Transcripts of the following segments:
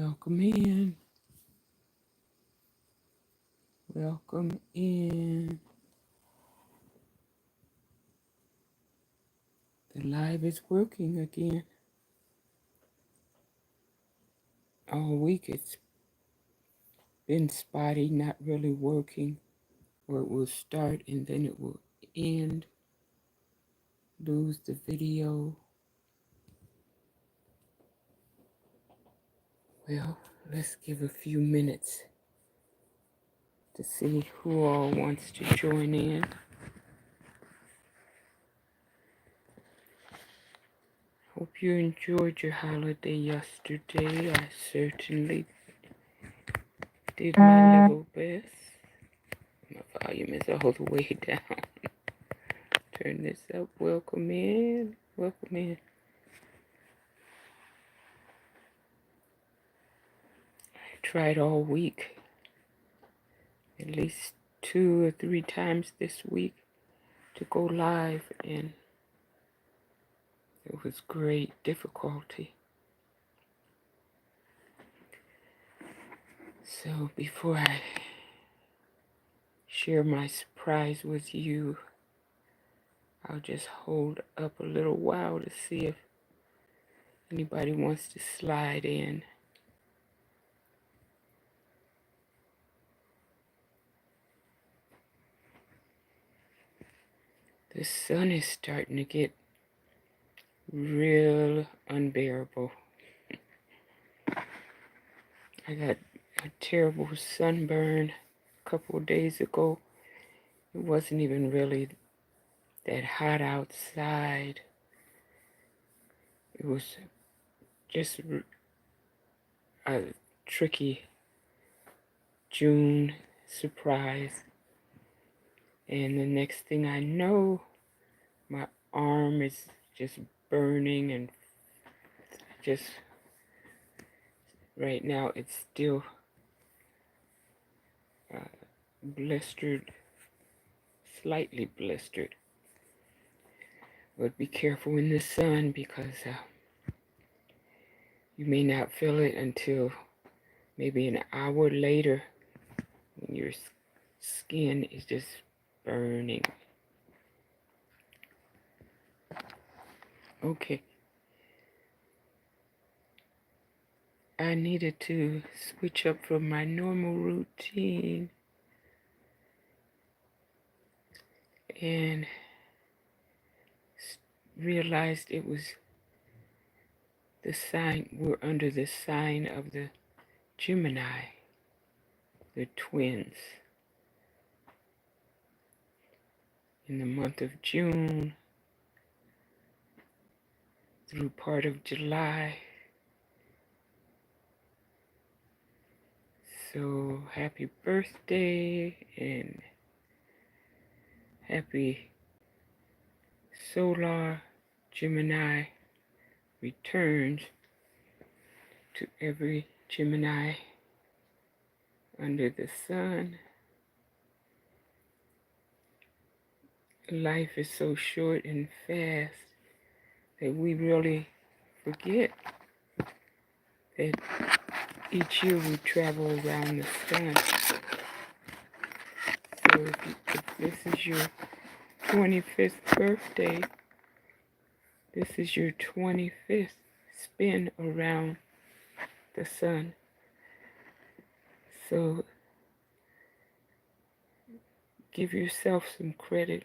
Welcome in. Welcome in. The live is working again. All week it's been spotty, not really working. Or it will start and then it will end. Lose the video. Well, let's give a few minutes to see who all wants to join in. Hope you enjoyed your holiday yesterday. I certainly did my level best. My volume is all the way down. Turn this up. Welcome in. Welcome in. I tried all week, at least 2 or 3 times this week, to go live, and it was great difficulty. So before I share my surprise with you, I'll just hold up a little while to see if anybody wants to slide in. The sun is starting to get real unbearable. I got a terrible sunburn a couple of days ago. It wasn't even really that hot outside. It was just a tricky June surprise. And the next thing I know, my arm is just burning, and just right now it's still blistered, slightly blistered. But be careful in the sun, because you may not feel it until maybe an hour later, when your skin is just burning. Okay. I needed to switch up from my normal routine and realized it was the sign, we're under the sign of the Gemini, the twins. In the month of June through part of July. So happy birthday and happy solar Gemini returns to every Gemini under the sun. Life is so short and fast that we really forget that each year we travel around the sun. So if this is your 25th birthday, this is your 25th spin around the sun. So give yourself some credit.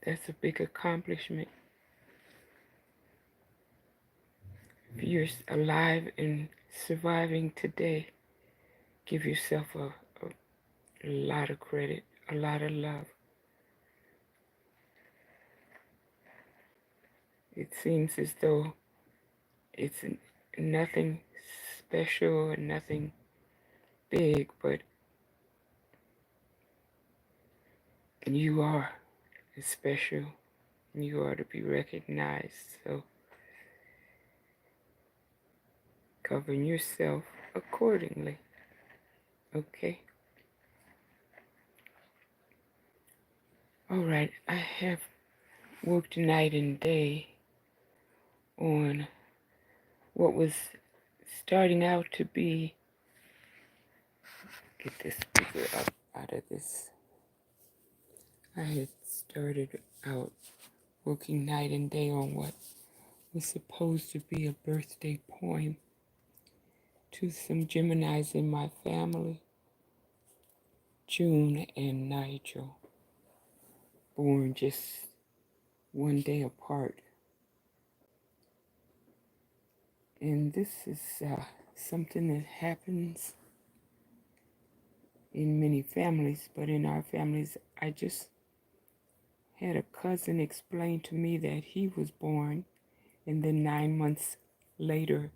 That's a big accomplishment. If you're alive and surviving today, give yourself a lot of credit, a lot of love. It seems as though it's nothing special and nothing big, but you are special. You are to be recognized. So govern yourself accordingly. Okay? All right, I have worked night and day on what was starting out to be, get this speaker up out of this. I had started out working night and day on what was supposed to be a birthday poem to some Geminis in my family, June and Nigel, born just one day apart. And this is something that happens in many families, but in our families, I just had a cousin explain to me that he was born, and then 9 months later,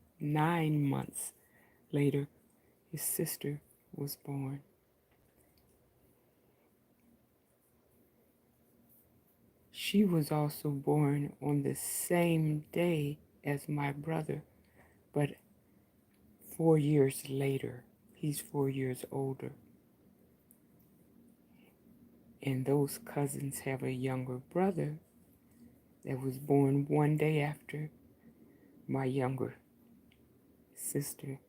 his sister was born. She was also born on the same day as my brother, but 4 years later. He's 4 years older. And those cousins have a younger brother that was born one day after my younger sister.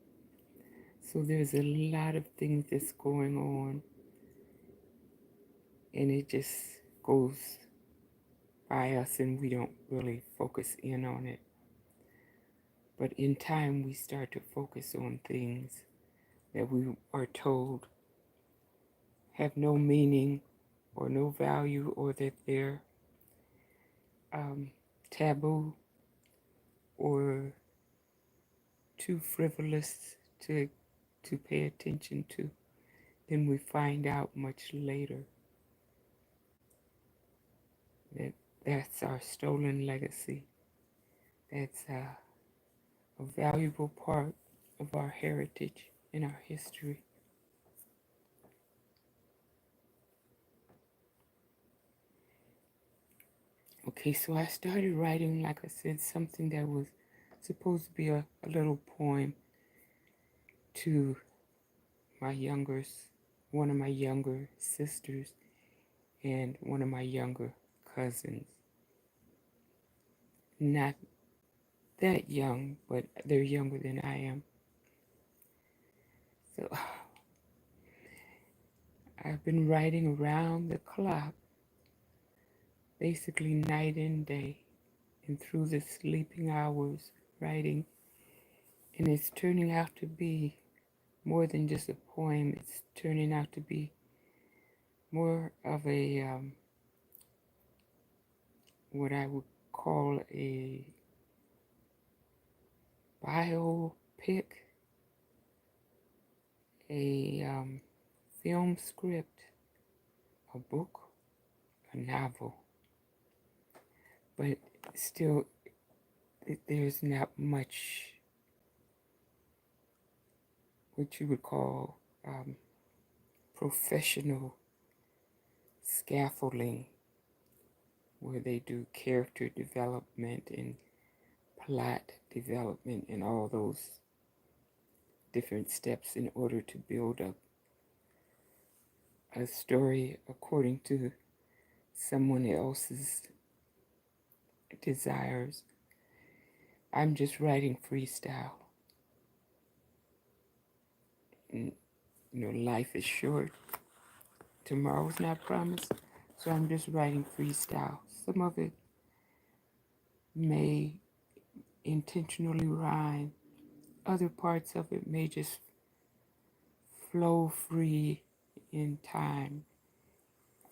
So there's a lot of things that's going on, and it just goes by us and we don't really focus in on it. But in time, we start to focus on things that we are told have no meaning or no value, or that they're taboo or too frivolous to pay attention to. Then we find out much later that that's our stolen legacy. That's a valuable part of our heritage and our history. Okay, so I started writing, like I said, something that was supposed to be a little poem to one of my younger sisters and one of my younger cousins. Not that young, but they're younger than I am. So I've been writing around the clock, basically night and day, and through the sleeping hours writing. And it's turning out to be more than just a poem. It's turning out to be more of a, what I would call a biopic, a film script, a book, a novel. But still, there's not much what you would call professional scaffolding, where they do character development and plot development and all those different steps in order to build up a story according to someone else's desires. I'm just writing freestyle. And, life is short. Tomorrow's not promised. So I'm just writing freestyle. Some of it may intentionally rhyme. Other parts of it may just flow free in time.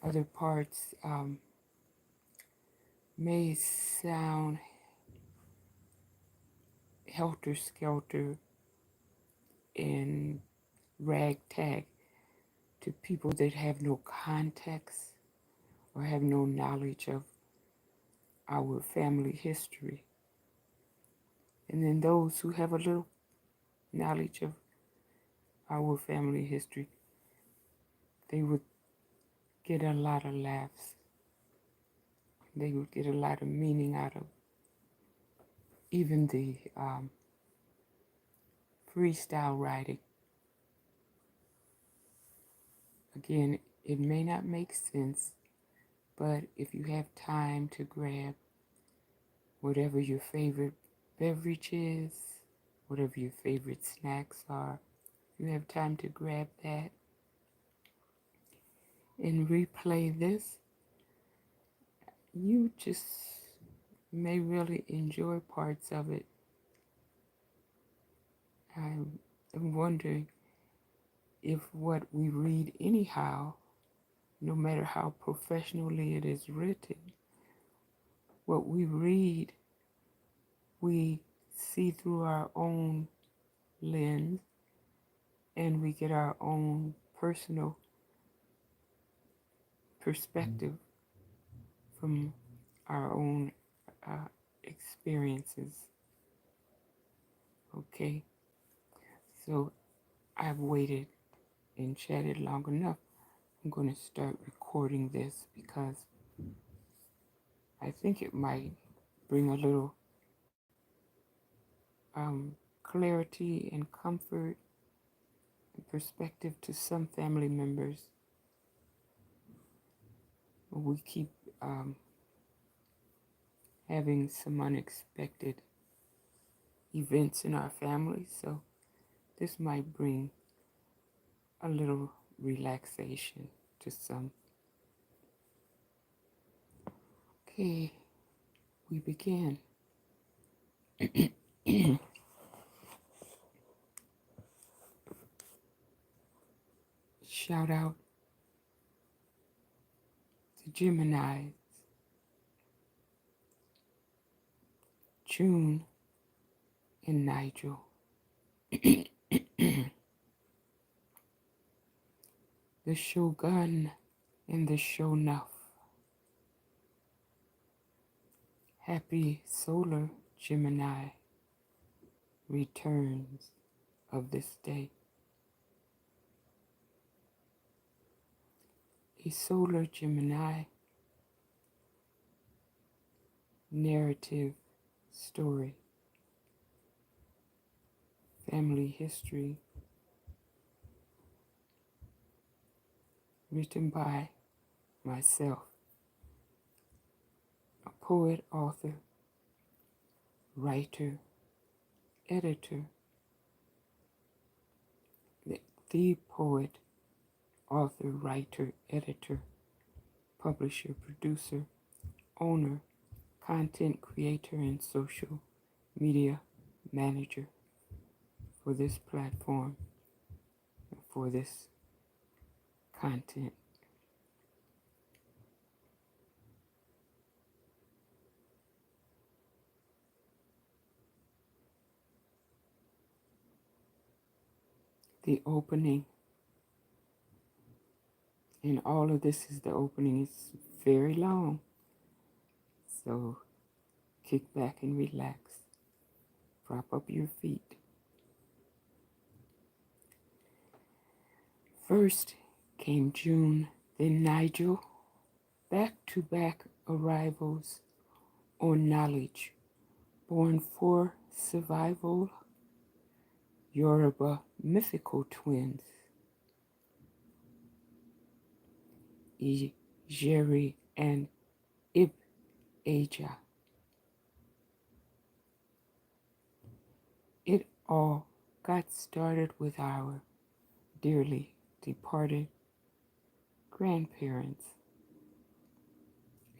Other parts may sound helter-skelter and ragtag to people that have no context or have no knowledge of our family history. And then those who have a little knowledge of our family history, they would get a lot of laughs. They would get a lot of meaning out of even the freestyle writing. Again, it may not make sense, but if you have time to grab whatever your favorite beverage is, whatever your favorite snacks are. You have time to grab that and replay this. You just may really enjoy parts of it. I'm wondering if what we read anyhow, no matter how professionally it is written, what we read, we see through our own lens and we get our own personal perspective from our own experiences. Okay, so I've waited and chatted long enough. I'm going to start recording this because I think it might bring a little clarity and comfort and perspective to some family members. We keep having some unexpected events in our family, so this might bring a little relaxation to some. Okay, we begin. Shout out to GEMINI, June, and NIGEL. The Shogun and the Shonuff. Happy solar Gemini returns of this day. A solar Gemini narrative story, family history, written by myself, a poet, author, writer, editor, the poet, author, writer, editor, publisher, producer, owner, content creator, and social media manager for this platform and for this content. The opening, and all of this is the opening, is very long, so kick back and relax, prop up your feet. First came June, then Nigel, back-to-back arrivals on knowledge, born for survival, Yoruba mythical twins, Ijeri and Ib-Aja. It all got started with our dearly departed grandparents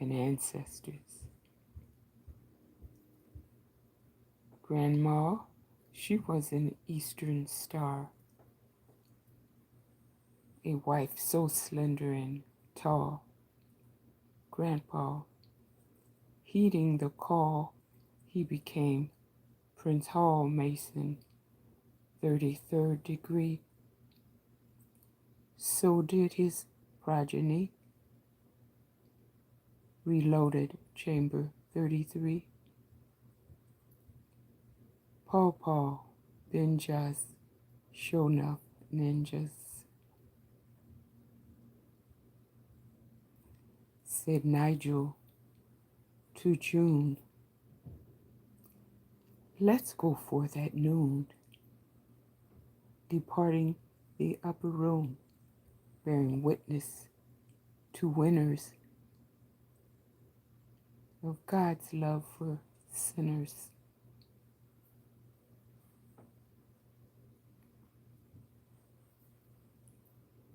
and ancestors. Grandma, she was an Eastern star, a wife so slender and tall. Grandpa, heeding the call, he became Prince Hall Mason, 33rd degree. So did his progeny, reloaded chamber 33. Paw Paw, Benjas, Shonuff ninjas, said Nigel to June, let's go forth at noon, departing the upper room, bearing witness to winners of God's love for sinners.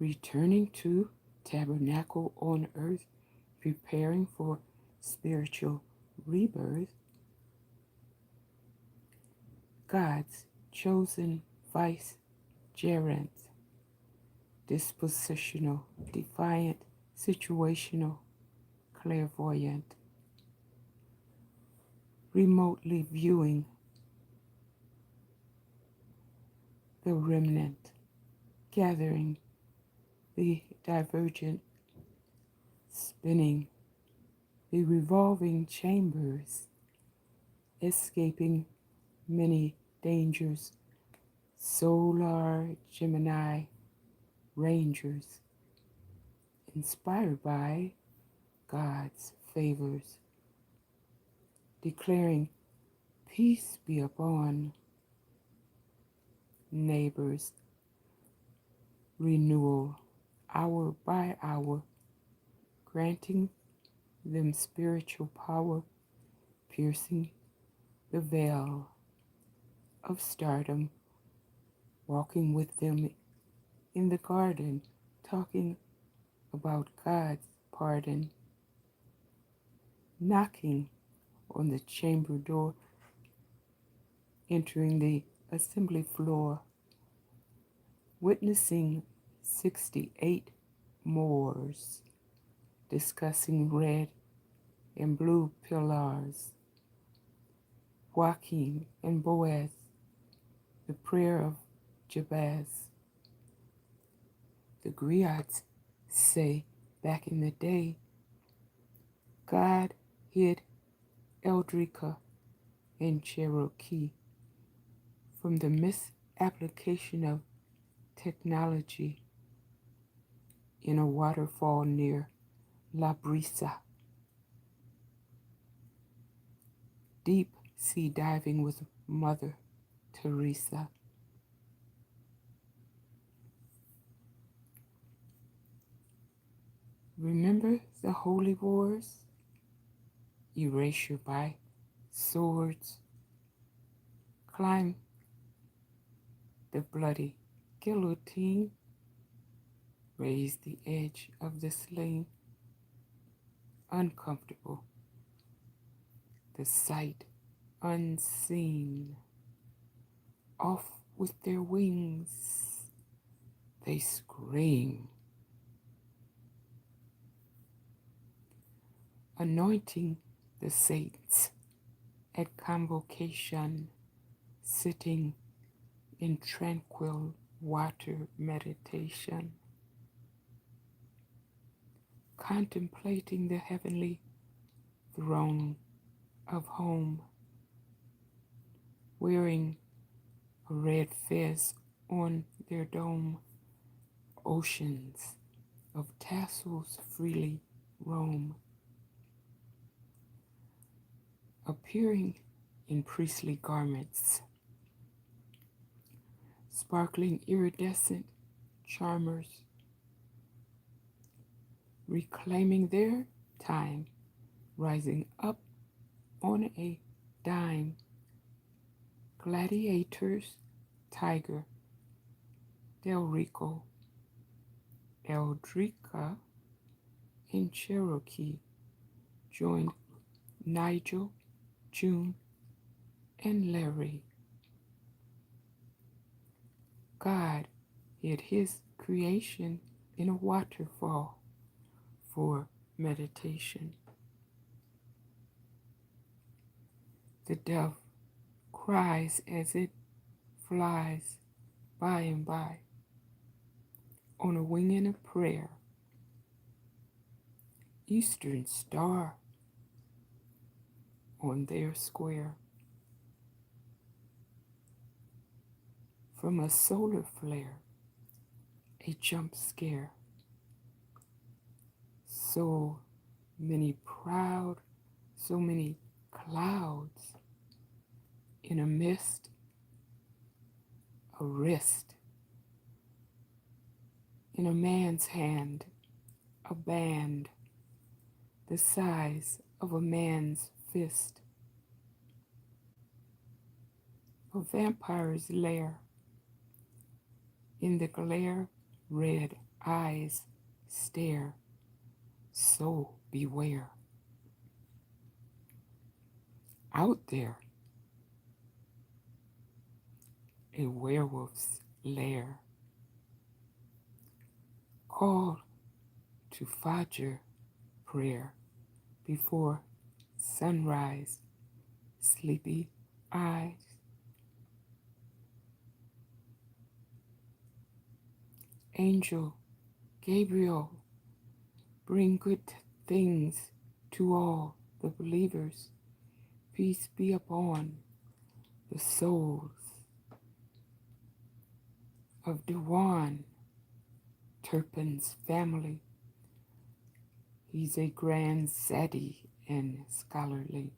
returning to tabernacle on earth, preparing for spiritual rebirth, God's chosen vicegerent, dispositional, defiant, situational, clairvoyant, remotely viewing the remnant, gathering the divergent, spinning the revolving chambers, escaping many dangers, solar Gemini rangers, inspired by God's favors, declaring peace be upon neighbors, renewal hour by hour, granting them spiritual power, piercing the veil of stardom, walking with them in the garden, talking about God's pardon, knocking on the chamber door, entering the assembly floor, witnessing 68 Moors, discussing red and blue pillars, Joachim and Boaz, the prayer of Jabez. The griots say back in the day, God hid Eldrika and Cherokee from the misapplication of technology in a waterfall near La Brisa. Deep sea diving with Mother Teresa. Remember the holy wars? Erasure by swords. Climb the bloody guillotine. Raise the edge of the slain. Uncomfortable. The sight unseen. Off with their wings. They scream. Anointing the saints at convocation, sitting in tranquil water meditation, contemplating the heavenly throne of home, wearing a red fez on their dome, oceans of tassels freely roam, appearing in priestly garments, sparkling iridescent charmers, reclaiming their time, rising up on a dime, gladiators, tiger, Del Rico, Eldrika, and Cherokee joined Nigel, June, and Larry. God hid his creation in a waterfall for meditation. The dove cries as it flies by and by on a wing and a prayer. Eastern star on their square. From a solar flare, a jump scare. So many proud, so many clouds in a mist, a wrist, in a man's hand, a band, the size of a man's fist, a vampire's lair, in the glare red eyes stare, so beware. Out there, a werewolf's lair. Call to Fajr prayer before sunrise, sleepy eyes. Angel Gabriel, bring good things to all the believers. Peace be upon the souls of Dewan, Turpin's family. He's a grand zaddy and scholarly.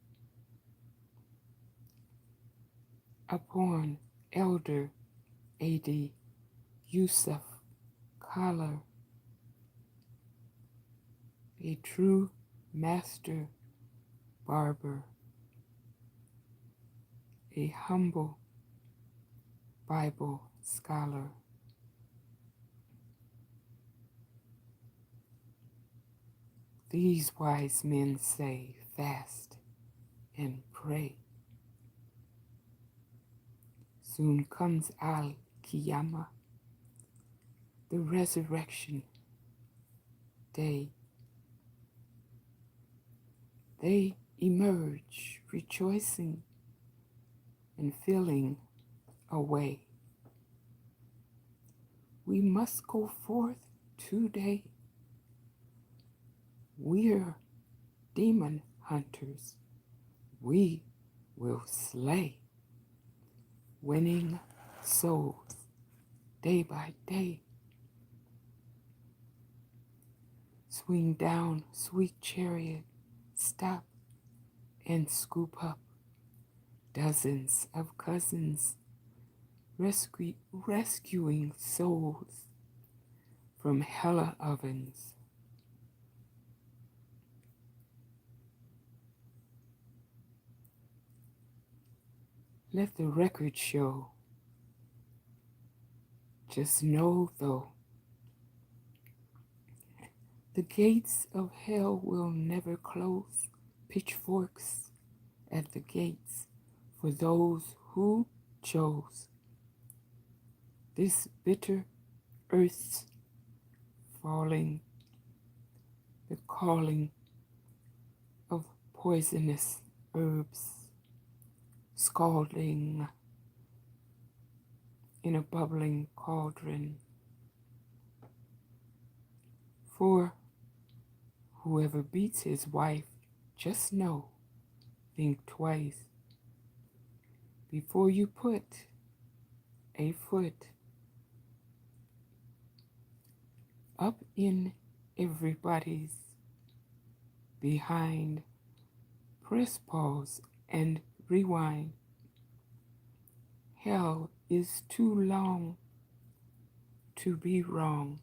Upon Elder A.D. Yusuf Khaler, a true master barber, a humble Bible scholar. These wise men say, fast and pray. Soon comes Al-Qiyamah, the resurrection day. They emerge rejoicing and feeling away. We must go forth today. We're demon hunters. We will slay, winning souls day by day. Swing down, sweet chariot, stop and scoop up dozens of cousins, rescuing souls from hella ovens. Let the record show. Just know, though, the gates of hell will never close. Pitchforks at the gates for those who chose this bitter earth's falling, the calling of poisonous herbs, scalding in a bubbling cauldron. For whoever beats his wife, just know, think twice before you put a foot up in everybody's behind. Press pause and rewind. Hell is too long to be wrong.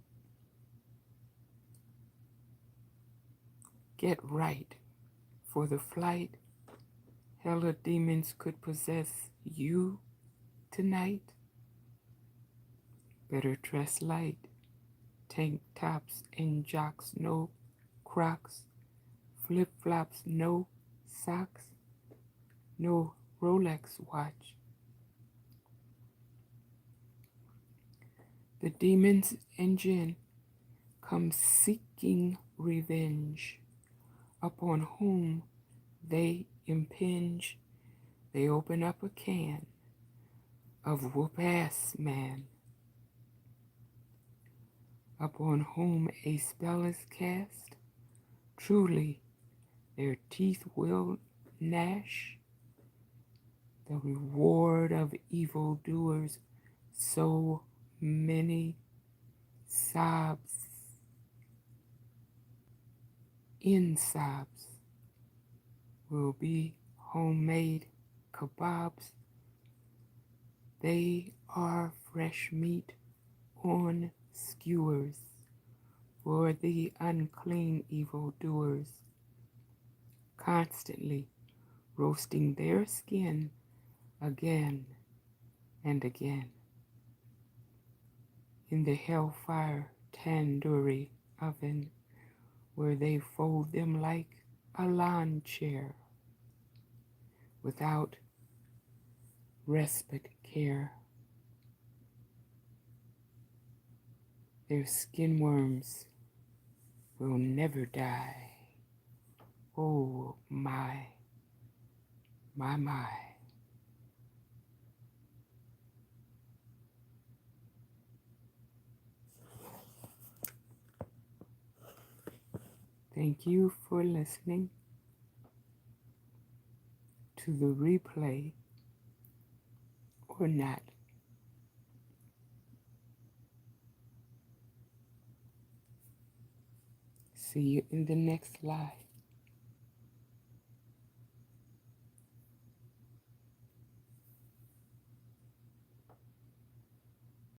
Get right for the flight. Hella demons could possess you tonight. Better dress light. Tank tops and jocks, no Crocs. Flip-flops, no socks. No Rolex watch. The demon's engine comes seeking revenge. Upon whom they impinge, they open up a can of whoop-ass man. Upon whom a spell is cast, truly their teeth will gnash. The reward of evildoers, so many sobs in sobs, will be homemade kebabs. They are fresh meat on skewers for the unclean evildoers, constantly roasting their skin again and again in the hellfire tandoori oven where they fold them like a lawn chair without respite care. Their skin worms will never die. Oh my, my, my. Thank you for listening to the replay or not. See you in the next live.